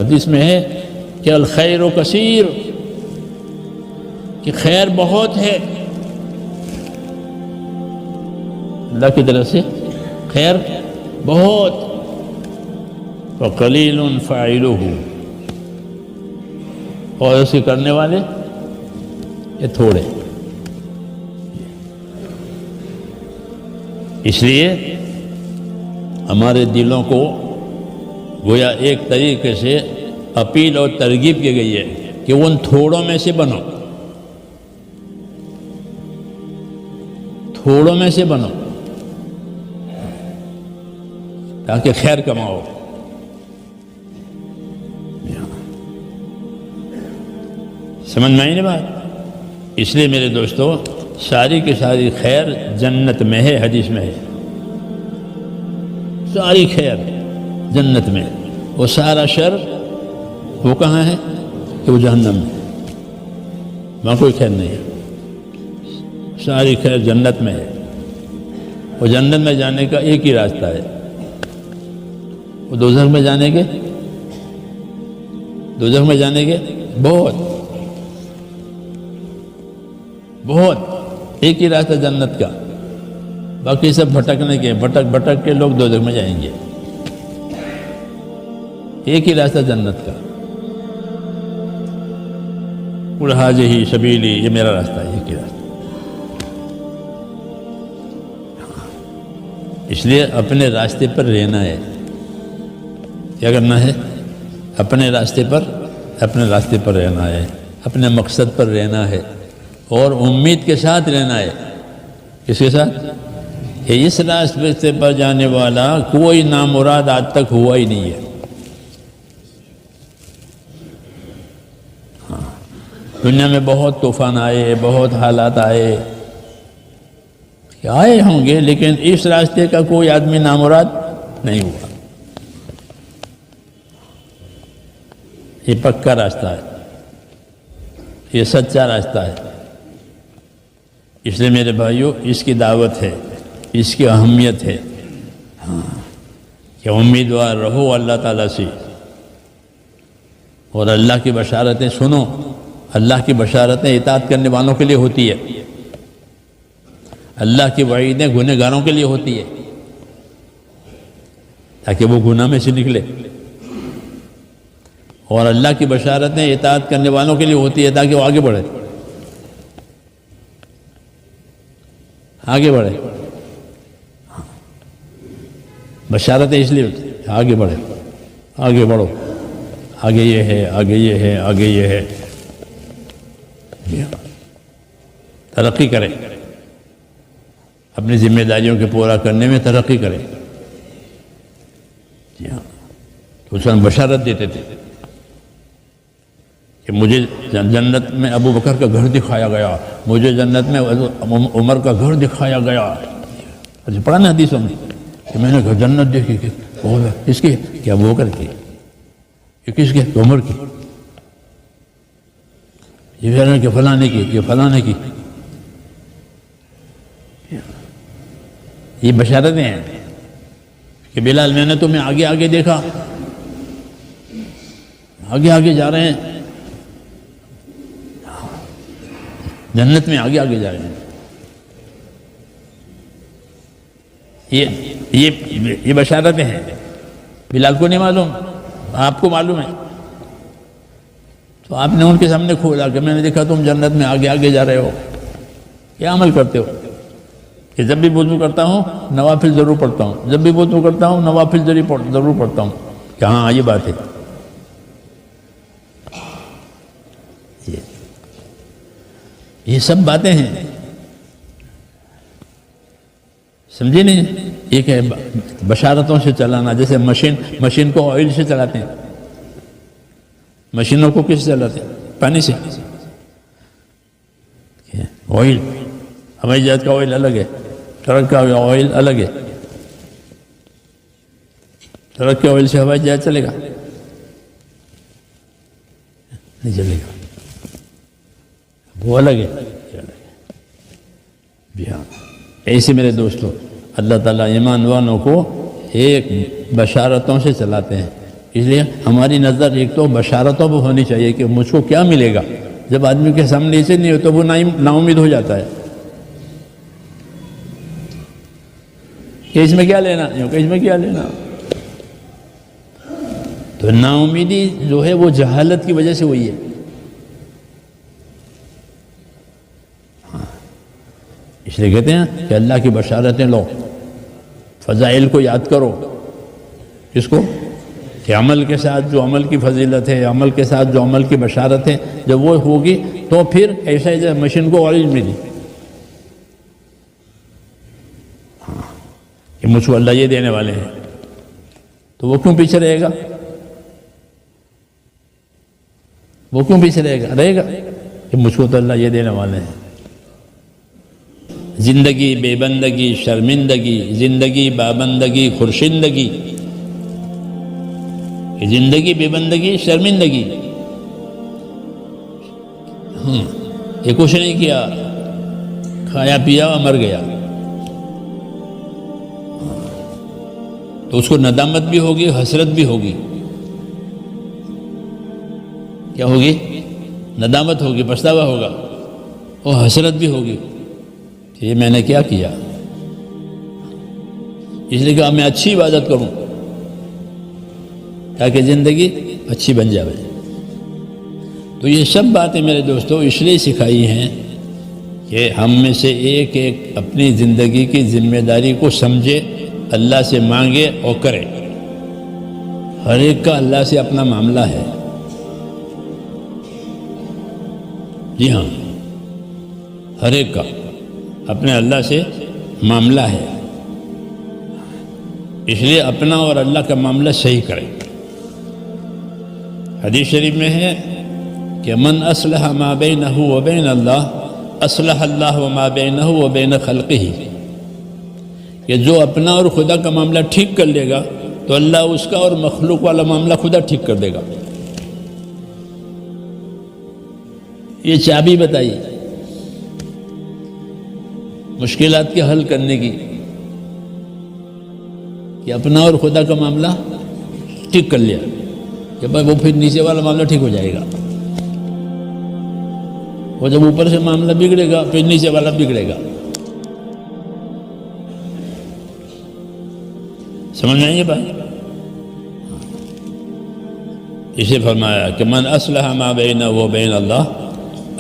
حدیث میں ہے کہ الخیر و کثیر، کہ خیر بہت ہے اللہ کی طرف سے، خیر بہت، وقلیل فاعلہ، اور اسے کرنے والے یہ تھوڑے۔ اس لیے ہمارے دلوں کو گویا ایک طریقے سے اپیل اور ترغیب کی گئی ہے کہ ان تھوڑوں میں سے بنو، تھوڑوں میں سے بنو تاکہ خیر کماؤ۔ سمجھ میں آئی نا بات؟ اس لیے میرے دوستو ساری کی ساری خیر جنت میں ہے، حدیث میں ہے ساری خیر جنت میں، وہ سارا شر وہ کہاں ہے کہ وہ جہنم میں، وہاں کوئی خیر نہیں ہے، ساری خیر جنت میں ہے۔ وہ جنت میں جانے کا ایک ہی راستہ ہے، وہ دوزخ میں جانے کے، دوزخ میں جانے کے بہت ایک ہی راستہ جنت کا، باقی سب بھٹکنے کے، بھٹک بھٹک کے لوگ دوزخ میں جائیں گے۔ ایک ہی راستہ جنت کا، قل ھذہ سبیلی، یہ میرا راستہ ہے، ایک ہی راستہ۔ اس لیے اپنے راستے پر رہنا ہے، کیا کرنا ہے؟ اپنے راستے پر رہنا ہے، اپنے مقصد پر رہنا ہے، اور امید کے ساتھ رہنا ہے۔ کس کے ساتھ؟ کہ اس راستے پر جانے والا کوئی نامراد آج تک ہوا ہی نہیں ہے۔ دنیا میں بہت طوفان آئے، بہت حالات آئے، آئے ہوں گے، لیکن اس راستے کا کوئی آدمی نامراد نہیں ہوا۔ یہ پکا راستہ ہے، یہ سچا راستہ ہے۔ اس لیے میرے بھائیوں اس کی دعوت ہے، اس کی اہمیت ہے کہ امیدوار رہو اللہ تعالیٰ سے، اور اللہ کی بشارتیں سنو۔ اللہ کی بشارتیں اطاعت کرنے والوں کے لیے ہوتی ہے، اللہ کی وعیدیں گنہگاروں کے لیے ہوتی ہے تاکہ وہ گناہ میں سے نکلے، اور اللہ کی بشارتیں اطاعت کرنے والوں کے لیے ہوتی ہے تاکہ وہ آگے بڑھے، آگے بڑھے۔ بشارتیں اس لیے ہوتی ہے آگے بڑھے، آگے بڑھو، آگے یہ ہے، آگے یہ ہے، آگے یہ ہے، ترقی کریں، اپنی ذمہ داریوں کے پورا کرنے میں ترقی کریں۔ جی ہاں، تو اس میں بشارت دیتے تھے کہ مجھے جنت میں ابو بکر کا گھر دکھایا گیا، مجھے جنت میں عمر کا گھر دکھایا گیا۔ پڑھا نا حدیثوں میں کہ میں نے جنت دیکھی، کہ کس کی؟ کہ ابو بکر کی۔ یہ کس کی؟ عمر کی۔ یہ کہہ رہے ہیں کہ فلاں نے کی، یہ فلاں نے کی۔ یہ بشارتیں ہیں کہ بلال میں نے تمہیں آگے آگے دیکھا، آگے آگے جا رہے ہیں، جنت میں آگے آگے جا رہے ہیں۔ یہ بشارتیں ہیں، بلال کو نہیں معلوم، آپ کو معلوم ہے، تو آپ نے ان کے سامنے کھولا کہ میں نے دیکھا تم جنت میں آگے آگے جا رہے ہو، کیا عمل کرتے ہو؟ کہ جب بھی وضو کرتا ہوں نوافل ضرور پڑھتا ہوں، جب بھی وضو کرتا ہوں نوافل ضرور پڑھتا ہوں، کہ ہاں یہ بات ہے۔ یہ سب باتیں ہیں، سمجھے نہیں؟ ایک ہے بشارتوں سے چلانا، جیسے مشین کو آئل سے چلاتے ہیں، مشینوں کو کس سے چلاتے ہیں؟ پانی سے۔ آئل، ہوائی جہاز کا آئل الگ ہے، ٹرک کا آئل الگ ہے۔ ٹرک کے آئل سے ہوائی جہاز چلے گا؟ نہیں چلے گا، وہ الگ ہے۔ جی ہاں، ایسے میرے دوستو اللہ تعالیٰ ایمان والوں کو ایک بشارتوں سے چلاتے ہیں، اس لیے ہماری نظر ایک تو بشارتوں پہ ہونی چاہیے کہ مجھ کو کیا ملے گا. جب آدمی کے سامنے اسے نہیں ہو تو وہ نا امید ہو جاتا ہے کہ اس میں کیا لینا، کہ اس میں کیا لینا. تو نا امیدی جو ہے وہ جہالت کی وجہ سے ہوئی ہے. اس لیے کہتے ہیں کہ اللہ کی بشارتیں لو، فضائل کو یاد کرو. کس کو؟ کہ عمل کے ساتھ جو عمل کی فضیلت ہے، عمل کے ساتھ جو عمل کی بشارت ہے، جب وہ ہوگی تو پھر ایسا ہی مشین کو آئل ملی کہ مجھ کو اللہ یہ دینے والے ہیں، تو وہ کیوں پیچھے رہے گا؟ وہ کیوں پیچھے رہے گا کہ مجھ کو تو اللہ یہ دینے والے ہیں. زندگی بے بندگی شرمندگی، زندگی بابندگی خورشندگی. زندگی بے بندگی شرمندگی، یہ کچھ نہیں کیا، کھایا پیا اور مر گیا، تو اس کو ندامت بھی ہوگی، حسرت بھی ہوگی. کیا ہوگی؟ ندامت ہوگی، پچھتاوا ہوگا، اور حسرت بھی ہوگی کہ یہ میں نے کیا کیا. اس لیے کہ میں اچھی عبادت کروں تاکہ زندگی اچھی بن جائے. تو یہ سب باتیں میرے دوستوں اس لیے سکھائی ہیں کہ ہم میں سے ایک ایک اپنی زندگی کی ذمہ داری کو سمجھے، اللہ سے مانگے اور کرے. ہر ایک کا اللہ سے اپنا معاملہ ہے. جی ہاں، ہر ایک کا اپنے اللہ سے معاملہ ہے. اس لیے اپنا اور اللہ کا معاملہ صحیح کرے. حدیث شریف میں ہے کہ من اصلح ما بینہ و بین اللہ اصلح اللہ ما بینہ و بین خلقہ، کہ جو اپنا اور خدا کا معاملہ ٹھیک کر لے گا تو اللہ اس کا اور مخلوق والا معاملہ خدا ٹھیک کر دے گا. یہ چابی بتائی مشکلات کے حل کرنے کی کہ اپنا اور خدا کا معاملہ ٹھیک کر لیا کہ بھائی وہ پھر نیچے والا معاملہ ٹھیک ہو جائے گا. وہ جب اوپر سے معاملہ بگڑے گا پھر نیچے والا بگڑے گا. سمجھ میں آئی یہ بات؟ اسے فرمایا کہ من اصلح ما بینہ و بین اللہ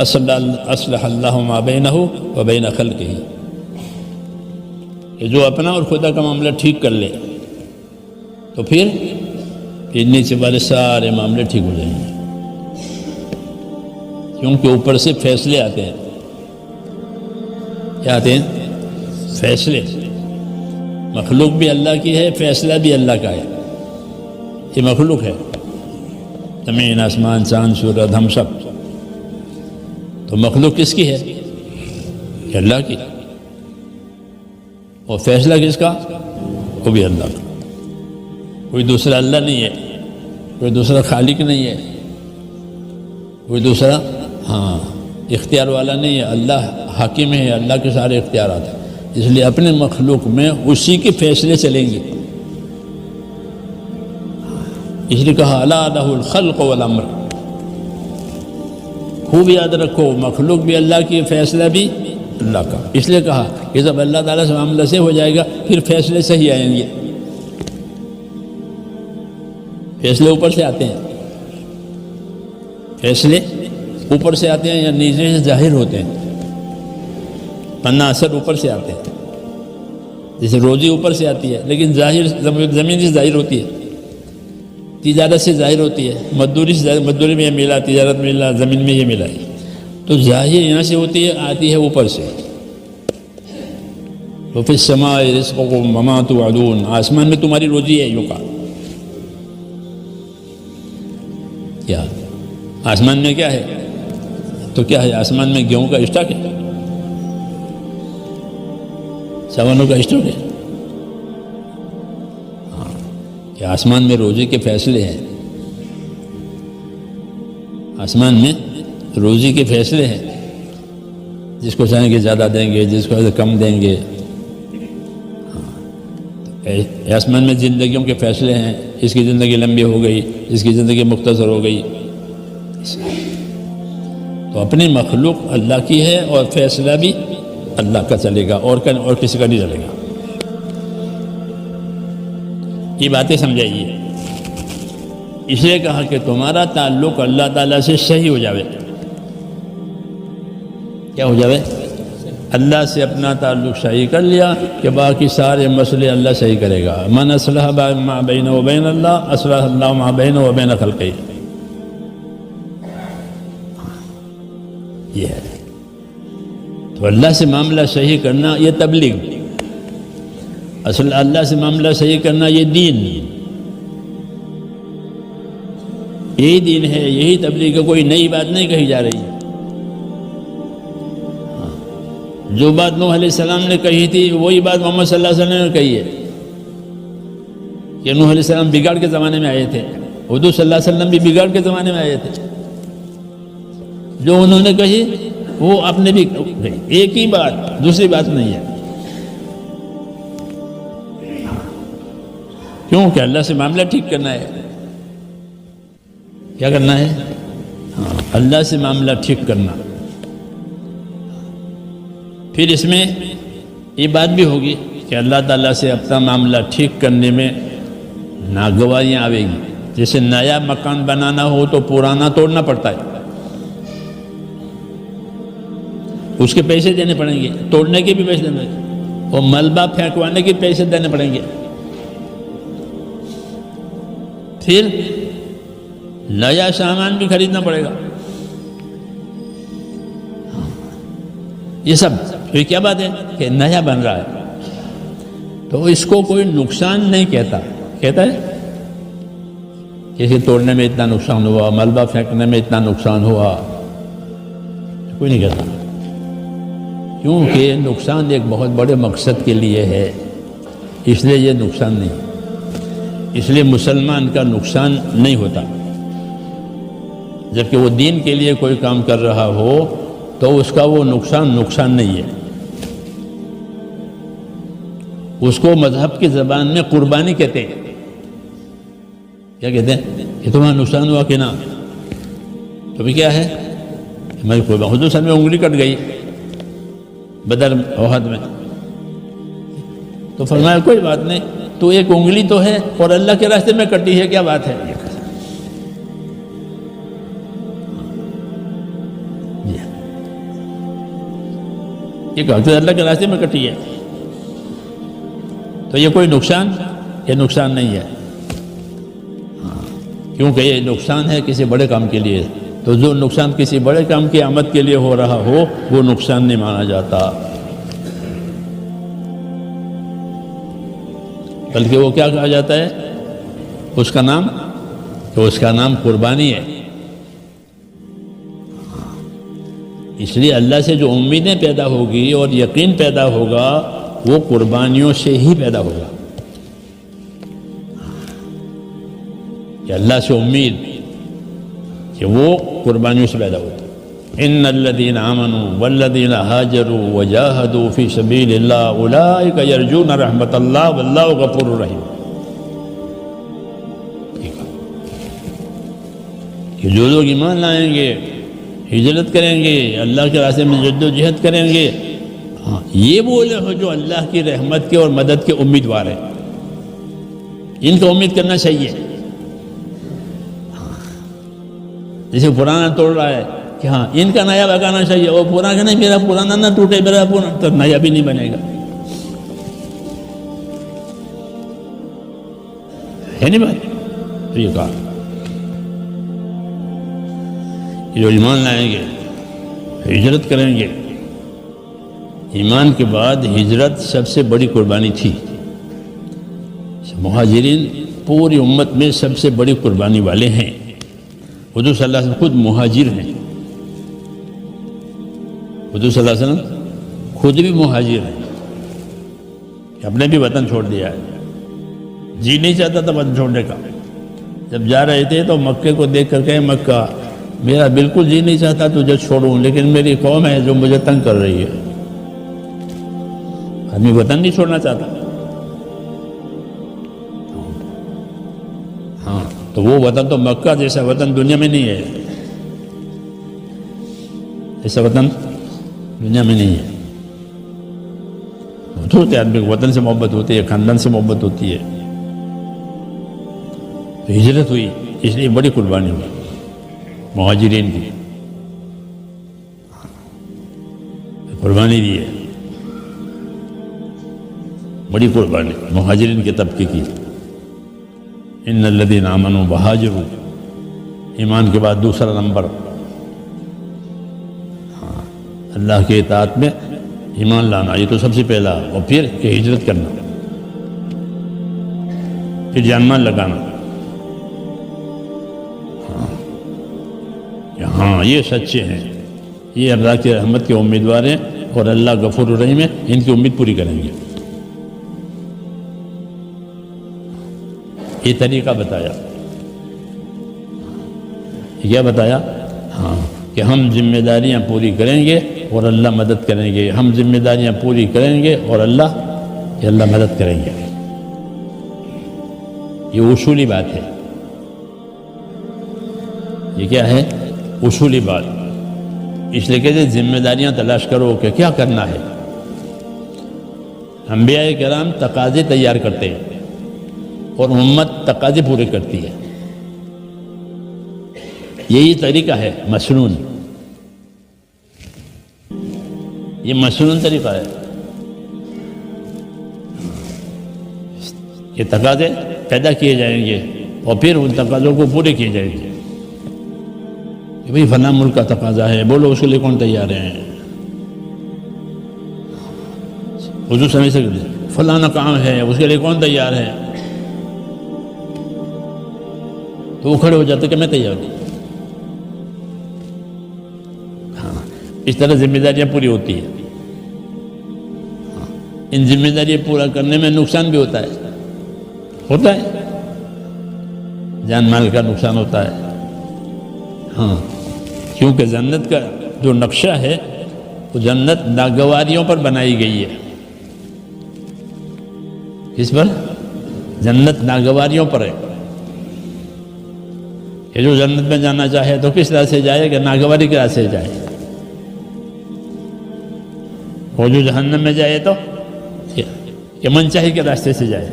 اصلح اللہ ما بینہ و بین خلقہ، کہ جو اپنا اور خدا کا معاملہ ٹھیک کر لے تو پھر نیچے والے سارے معاملے ٹھیک ہو جائیں گے. کیونکہ اوپر سے فیصلے آتے ہیں. کیا آتے ہیں؟ فیصلے. مخلوق بھی اللہ کی ہے، فیصلہ بھی اللہ کا ہے. یہ مخلوق ہے، زمین آسمان چاند سورج ہم سب. تو مخلوق کس کی ہے؟ کہ اللہ کی. اور فیصلہ کس کا؟ وہ بھی اللہ کا. کوئی دوسرا اللہ نہیں ہے، کوئی دوسرا خالق نہیں ہے، کوئی دوسرا اختیار والا نہیں ہے. اللہ حاکم ہے، اللہ کے سارے اختیارات ہیں. اس لیے اپنے مخلوق میں اسی کے فیصلے چلیں گے. اس لیے کہا الا لہ الخلق والامر. خوب یاد رکھو، مخلوق بھی اللہ کی، فیصلہ بھی اللہ کا. اس لیے کہا کہ جب اللہ تعالیٰ سے معاملہ سے ہو جائے گا پھر فیصلے صحیح آئیں گے. فیصلے اوپر سے آتے ہیں، فیصلے اوپر سے آتے ہیں یا نیچے سے ظاہر ہوتے ہیں. پنہ اثر اوپر سے آتے ہیں. جیسے روزی اوپر سے آتی ہے لیکن ظاہر زمین سے ظاہر ہوتی ہے، تجارت سے ظاہر ہوتی ہے. مزدوری میں یہ ملا، تجارت میں ملا، زمین میں یہ ملا ہے. تو ظاہر یہاں سے ہوتی ہے، آتی ہے اوپر سے. تو فی السماء رزقکم وما توعدون، آسمان میں تمہاری روزی ہے. یوں کہا کیا آسمان میں کیا ہے؟ تو کیا ہے؟ آسمان میں گیہوں کا اسٹاک ہے، ساونوں کا اسٹاک ہے. کہ آسمان میں روزی کے فیصلے ہیں. آسمان میں روزی کے فیصلے ہیں. جس کو چاہیں گے زیادہ دیں گے، جس کو کم دیں گے. آسمان میں زندگیوں کے فیصلے ہیں، اس کی زندگی لمبی ہو گئی، اس کی زندگی مختصر ہو گئی. تو اپنی مخلوق اللہ کی ہے اور فیصلہ بھی اللہ کا چلے گا، اور کسی کا نہیں چلے گا. یہ باتیں سمجھائیے. اس لیے کہا کہ تمہارا تعلق اللہ تعالیٰ سے صحیح ہو جاوے. کیا ہو جاوے؟ اللہ سے اپنا تعلق صحیح کر لیا کہ باقی سارے مسئلے اللہ صحیح کرے گا. من اصلح ما بینہ و بین اللہ اصلح اللہ ما بینہ و بین خلقہ. یہ ہے. تو اللہ سے معاملہ صحیح کرنا یہ تبلیغ، اصل اللہ سے معاملہ صحیح کرنا یہ دین. یہی دین ہے، یہی تبلیغ ہے، کوئی نئی بات نہیں کہی جا رہی. جو بات نوح علیہ السلام نے کہی تھی وہی بات محمد صلی اللہ علیہ وسلم نے کہی ہے کہ نوح علیہ السلام بگاڑ کے زمانے میں آئے تھے، حضور صلی اللہ علیہ وسلم بھی بگاڑ کے زمانے میں آئے تھے. جو انہوں نے کہی وہ آپ نے بھی کہی، ایک ہی بات، دوسری بات نہیں ہے. کیوں کہ اللہ سے معاملہ ٹھیک کرنا ہے. کیا کرنا ہے؟ اللہ سے معاملہ ٹھیک کرنا. پھر اس میں یہ بات بھی ہوگی کہ اللہ تعالیٰ سے اپنا معاملہ ٹھیک کرنے میں ناگواریاں آئے گی. جیسے نیا مکان بنانا ہو تو پرانا توڑنا پڑتا ہے، اس کے پیسے دینے پڑیں گے، توڑنے کے بھی پیسے دینے پڑیں گے، اور ملبہ پھینکوانے کے پیسے دینے پڑیں گے. پھر نیا سامان بھی خریدنا پڑے گا. یہ سب یہ کیا بات ہے کہ نیا بن رہا ہے تو اس کو کوئی نقصان نہیں کہتا. کہتا ہے کسی توڑنے میں اتنا نقصان ہوا، ملبہ پھینکنے میں اتنا نقصان ہوا، کوئی نہیں کہتا. کیونکہ نقصان ایک بہت بڑے مقصد کے لیے ہے، اس لیے یہ نقصان نہیں. اس لیے مسلمان کا نقصان نہیں ہوتا. جبکہ وہ دین کے لیے کوئی کام کر رہا ہو تو اس کا وہ نقصان نہیں ہے. اس کو مذہب کی زبان میں قربانی کہتے ہیں. کیا کہتے ہیں؟ کہ تمہارا نقصان ہوا کہ نہ، تو بھی کیا ہے؟ میں قربان. حضور صلی اللہ علیہ وسلم میں انگلی کٹ گئی بدر احد میں، تو فرمایا کوئی بات نہیں، تو ایک انگلی تو ہے اور اللہ کے راستے میں کٹی ہے، کیا بات ہے؟ یہ کہتے اللہ کے راستے میں کٹی ہے تو یہ کوئی نقصان، یہ نقصان نہیں ہے. کیونکہ یہ نقصان ہے کسی بڑے کام کے لیے. تو جو نقصان کسی بڑے کام کی آمد کے لیے ہو رہا ہو وہ نقصان نہیں مانا جاتا، بلکہ وہ کیا کہا جاتا ہے اس کا نام، تو اس کا نام قربانی ہے. اس لیے اللہ سے جو امیدیں پیدا ہوگی اور یقین پیدا ہوگا وہ قربانیوں سے ہی پیدا ہوگا. کہ اللہ سے امید کہ وہ قربانیوں سے پیدا ہوتا. ان الذین آمنوا والذین ہاجروا وجاہدوا فی سبیل اللہ اولئک یرجون رحمت اللہ واللہ غفور رحیم. کہ جو لوگ ایمان لائیں گے، ہجرت کریں گے، اللہ کے راستے میں جد و جہد کریں گے، یہ بولے ہو جو اللہ کی رحمت کے اور مدد کے امیدوار ہیں. ان کو امید کرنا چاہیے. جیسے پرانا توڑ رہا ہے کہ ہاں ان کا نیا لگانا چاہیے، اور پرانا نہیں، میرا پرانا نہ ٹوٹے، میرا پرانا تو نیا بھی نہیں بنے گا. ہے نہیں بھائی؟ تو یہ کہا جو ایمان لائیں گے، ہجرت کریں گے. ایمان کے بعد ہجرت سب سے بڑی قربانی تھی. مہاجرین پوری امت میں سب سے بڑی قربانی والے ہیں. حضور صلی اللہ علیہ وسلم خود مہاجر ہیں. حضور صلی اللہ علیہ وسلم خود بھی مہاجر ہیں، اپنے بھی وطن چھوڑ دیا ہے. جی نہیں چاہتا تھا وطن چھوڑنے کا. جب جا رہے تھے تو مکے کو دیکھ کر کہے مکہ میرا بالکل جی نہیں چاہتا تجھے چھوڑوں، لیکن میری قوم ہے جو مجھے تنگ کر رہی ہے. آدمی وطن نہیں چھوڑنا چاہتا. تو وہ وطن تو مکہ جیسا وطن دنیا میں نہیں ہے، ایسا وطن دنیا میں نہیں ہے۔ ہوتے آدمی کو وطن سے محبت ہوتی ہے، خاندان سے محبت ہوتی ہے، تو ہجرت ہوئی، اس لیے بڑی قربانی ہوئی مہاجرین کی، قربانی دی ہے، بڑی قربانی مہاجرین کے طبقے کی۔ ان الذین آمنوا وہاجروا، ایمان کے بعد دوسرا نمبر اللہ کے اطاعت میں ایمان لانا، یہ تو سب سے پہلا، اور پھر کہ ہجرت کرنا، پھر جان مال لگانا۔ ہاں یہ سچے ہیں، یہ اللہ کی رحمت کے امیدوار ہیں، اور اللہ غفور الرحیم ہے، ان کی امید پوری کریں گے۔ یہ طریقہ بتایا، یہ کیا بتایا؟ ہاں کہ ہم ذمہ داریاں پوری کریں گے اور اللہ مدد کریں گے، ہم ذمہ داریاں پوری کریں گے اور اللہ مدد کریں گے۔ یہ اصولی بات ہے، یہ کیا ہے؟ اصولی بات۔ اس لیے کہتے ہیں ذمہ داریاں تلاش کرو کہ کیا کرنا ہے۔ انبیاء کرام تقاضے تیار کرتے ہیں اور امت تقاضے پورے کرتی ہے، یہی طریقہ ہے مسنون، یہ مسنون طریقہ ہے۔ یہ تقاضے پیدا کیے جائیں گے اور پھر ان تقاضوں کو پورے کیے جائیں گے کہ بھئی فلاں ملک کا تقاضا ہے، بولو اس کے لیے کون تیار ہیں؟ حضور سمجھ سکتے فلاں کام ہے، اس کے لیے کون تیار ہے؟ تو وہ کھڑے ہو جاتے کہ میں تیار ہوں۔ ہاں اس طرح ذمہ داریاں پوری ہوتی ہیں۔ ان ذمہ داریاں پورا کرنے میں نقصان بھی ہوتا ہے، جان مال کا نقصان ہوتا ہے۔ ہاں کیونکہ جنت کا جو نقشہ ہے وہ جنت ناگواریوں پر بنائی گئی ہے۔ کس پر؟ جنت ناگواریوں پر ہے کہ جو جنت میں جانا چاہے تو کس طرح سے جائے کہ ناگواری کے راستے سے جائے، اور جو جہنم میں جائے تو کہ منچاہی کے راستے سے جائے۔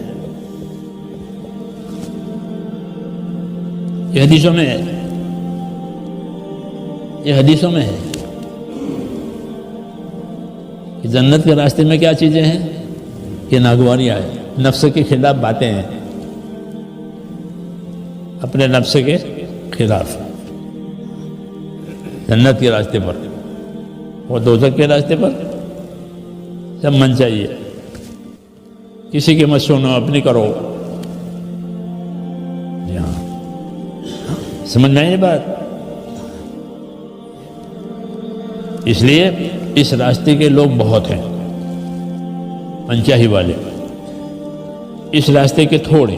یہ حدیثوں میں ہے، یہ حدیثوں میں ہے کہ جنت کے راستے میں کیا چیزیں ہیں کہ ناگواریاں ہیں، نفس کے خلاف باتیں ہیں، اپنے نفس کے خلاف جنت کے راستے پر، اور دوزخ کے راستے پر سب من چاہیے، کسی کی مت سنو، اپنی کرو۔ جی ہاں سمجھ میں آئی بات؟ اس لیے اس راستے کے لوگ بہت ہیں منچاہی والے، اس راستے کے تھوڑے،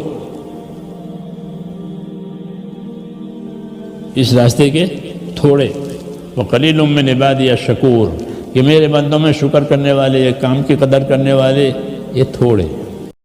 اس راستے کے تھوڑے۔ وَقَلِيلٌ مِّنْ عِبَادِيَ الشَّكُورُ، کہ میرے بندوں میں شکر کرنے والے، کام کی قدر کرنے والے یہ تھوڑے۔